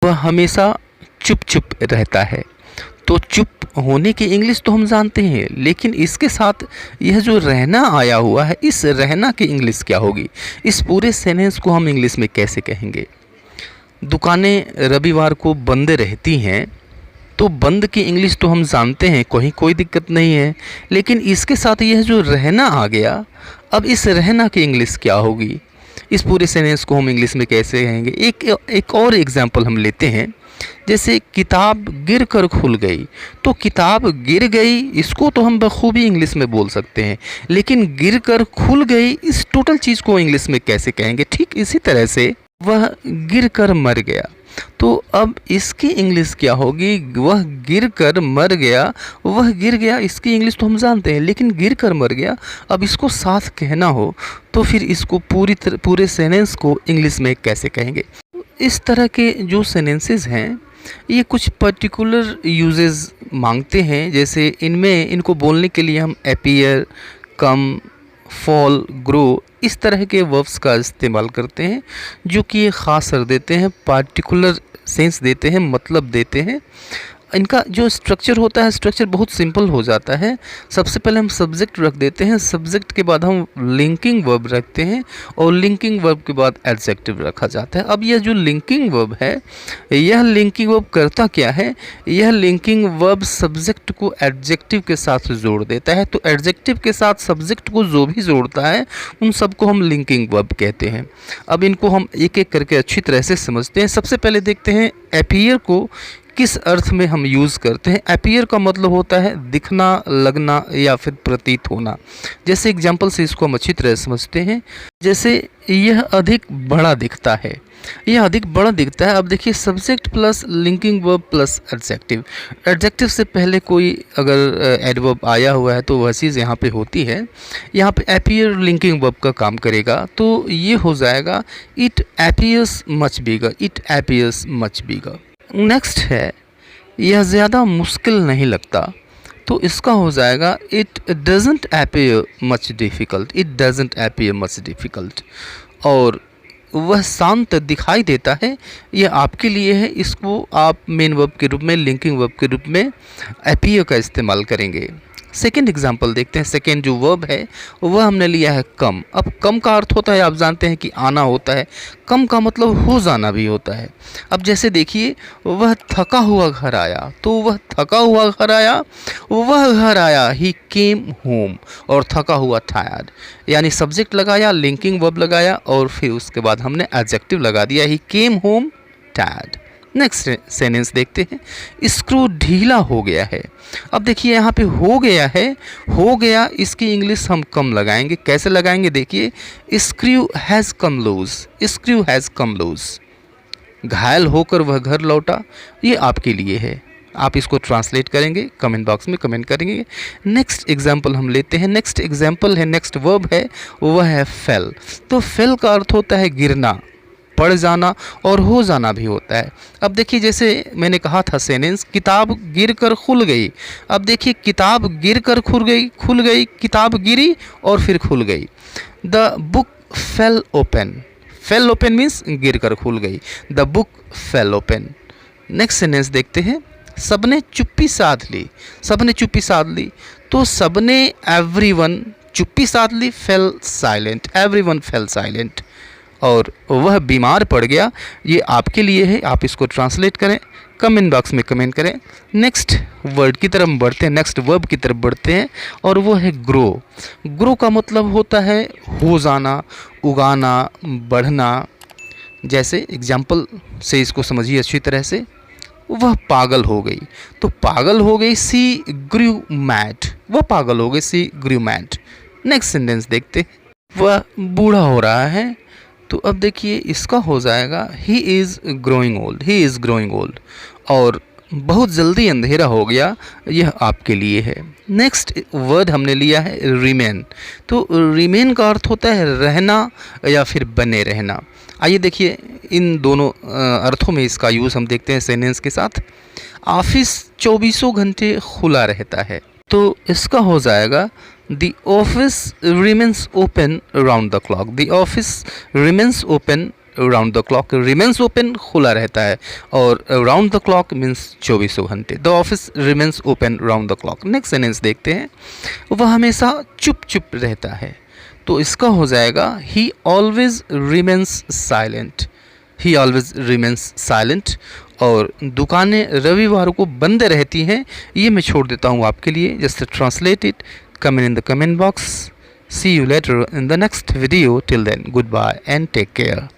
वह हमेशा चुप चुप रहता है। तो चुप होने की इंग्लिश तो हम जानते हैं, लेकिन इसके साथ यह जो रहना आया हुआ है, इस रहना की इंग्लिश क्या होगी? इस पूरे सेंटेंस को हम इंग्लिश में कैसे कहेंगे? दुकानें रविवार को बंद रहती हैं, तो बंद की इंग्लिश तो हम जानते हैं, कोई दिक्कत नहीं है। लेकिन इसके साथ यह जो रहना आ गया, अब इस रहना की इंग्लिश क्या होगी? इस पूरे सेंटेंस को हम इंग्लिश में कैसे कहेंगे? एक और एग्जांपल हम लेते हैं, जैसे किताब गिर कर खुल गई। तो किताब गिर गई, इसको तो हम बखूबी इंग्लिश में बोल सकते हैं, लेकिन गिर कर खुल गई, इस टोटल चीज़ को इंग्लिश में कैसे कहेंगे? ठीक इसी तरह से वह गिर कर मर गया, तो अब इसकी इंग्लिश क्या होगी? वह गिर कर मर गया, वह गिर गया, इसकी इंग्लिश तो हम जानते हैं, लेकिन गिर कर मर गया, अब इसको साथ कहना हो तो फिर इसको पूरे सेंटेंस को इंग्लिश में कैसे कहेंगे? इस तरह के जो सेंटेंसेस हैं, ये कुछ पर्टिकुलर यूजेस मांगते हैं। जैसे इनको बोलने के लिए हम अपीयर, कम, फॉल, ग्रो, इस तरह के वर्ब्स का इस्तेमाल करते हैं, जो कि ये ख़ास कर देते हैं, पार्टिकुलर सेंस देते हैं, मतलब देते हैं। इनका जो स्ट्रक्चर होता है, स्ट्रक्चर बहुत सिंपल हो जाता है। सबसे पहले हम सब्जेक्ट रख देते हैं, सब्जेक्ट के बाद हम लिंकिंग वर्ब रखते हैं, और लिंकिंग वर्ब के बाद एडजेक्टिव रखा जाता है। अब यह जो लिंकिंग वर्ब है, यह लिंकिंग वर्ब करता क्या है? यह लिंकिंग वर्ब सब्जेक्ट को एडजेक्टिव के साथ जोड़ देता है। तो एडजेक्टिव के साथ सब्जेक्ट को जो भी जोड़ता है, उन सबको हम लिंकिंग वर्ब कहते हैं। अब इनको हम एक एक करके अच्छी तरह से समझते हैं। सबसे पहले देखते हैं अपीयर को किस अर्थ में हम यूज़ करते हैं। अपीयर का मतलब होता है दिखना, लगना या फिर प्रतीत होना। जैसे एग्जाम्पल से इसको हम अच्छी तरह समझते हैं। जैसे यह अधिक बड़ा दिखता है, यह अधिक बड़ा दिखता है। अब देखिए, subject plus linking verb plus adjective. Adjective से पहले कोई अगर एडवर्ब आया हुआ है तो वह चीज़ यहाँ पे होती है। यहाँ पे अपीयर लिंकिंग वर्ब का काम करेगा, तो ये हो जाएगा it appears much bigger, it appears much bigger. Next है, यह ज़्यादा मुश्किल नहीं लगता, तो इसका हो जाएगा it doesn't appear much difficult, it doesn't appear much difficult. और वह शांत दिखाई देता है, यह आपके लिए है, इसको आप मेन वर्ब के रूप में, लिंकिंग वर्ब के रूप में अपीयर का इस्तेमाल करेंगे। सेकेंड एग्जाम्पल देखते हैं। सेकेंड जो वर्ब है वह हमने लिया है कम। अब कम का अर्थ होता है, आप जानते हैं कि आना होता है, कम का मतलब हो जाना भी होता है। अब जैसे देखिए, वह थका हुआ घर आया, तो वह थका हुआ घर आया, वह घर आया, ही केम होम, और थका हुआ टायर्ड, यानी सब्जेक्ट लगाया, लिंकिंग वर्ब लगाया, और फिर उसके बाद हमने एडजेक्टिव लगा दिया, he came home tired. Next sentence देखते हैं, स्क्रू ढीला हो गया है। अब देखिए, यहाँ पे हो गया है, हो गया, इसकी इंग्लिश हम कम लगाएंगे। कैसे लगाएंगे? देखिए, screw has come loose, screw has come loose. घायल होकर वह घर लौटा, ये आपके लिए है, आप इसको ट्रांसलेट करेंगे, कमेंट बॉक्स में कमेंट करेंगे। नेक्स्ट एग्जाम्पल हम लेते हैं। नेक्स्ट एग्जाम्पल है, नेक्स्ट वर्ब है, वह है फेल। तो फेल का अर्थ होता है गिरना, पड़ जाना, और हो जाना भी होता है। अब देखिए, जैसे मैंने कहा था सेंटेंस, किताब गिर कर खुल गई। अब देखिए, किताब गिर कर खुल गई, किताब गिरी और फिर खुल गई। The book fail open, fail open means गिर कर खुल गई, the book fail open. Next sentence देखते हैं, सबने चुप्पी साध ली, सबने चुप्पी साध ली। तो सबने, एवरीवन, चुप्पी साध ली, fell silent, everyone fell silent. और वह बीमार पड़ गया, ये आपके लिए है, आप इसको ट्रांसलेट करें, कमेंट बॉक्स में कमेंट करें। नेक्स्ट वर्ड की तरफ बढ़ते हैं, नेक्स्ट वर्ब की तरफ बढ़ते हैं, और वो है ग्रो। ग्रो का मतलब होता है हो जाना, उगाना, बढ़ना। जैसे एग्जाम्पल से इसको समझिए अच्छी तरह से, वह पागल हो गई, तो पागल हो गई, सी ग्रू मैड, वह पागल हो गई, सी ग्रू मैड। नेक्स्ट सेंटेंस देखते हैं, वह बूढ़ा हो रहा है। तो अब देखिए, इसका हो जाएगा he is growing old, he is growing old. और बहुत जल्दी अंधेरा हो गया, यह आपके लिए है। नेक्स्ट वर्ड हमने लिया है रिमेन। तो रिमेन का अर्थ होता है रहना या फिर बने रहना। आइए देखिए, इन दोनों अर्थों में इसका यूज़ हम देखते हैं सेंटेंस के साथ। ऑफिस 24 घंटे खुला रहता है, तो इसका हो जाएगा The office remains open round the clock. The office remains open round the clock remains open, खुला रहता है, और राउंड द क्लॉक मीन्स 24 घंटे। The office remains open round the clock. Next sentence देखते हैं, वह हमेशा चुप चुप रहता है। तो इसका हो जाएगा ही ऑलवेज रिमेंस साइलेंट। ही ऑलवेज रिमेंस साइलेंट। और दुकानें रविवार को बंद रहती हैं, ये मैं छोड़ देता हूँ आपके लिए। Just translate it, comment in the comment box. See you later in the next video. Till then, goodbye and take care.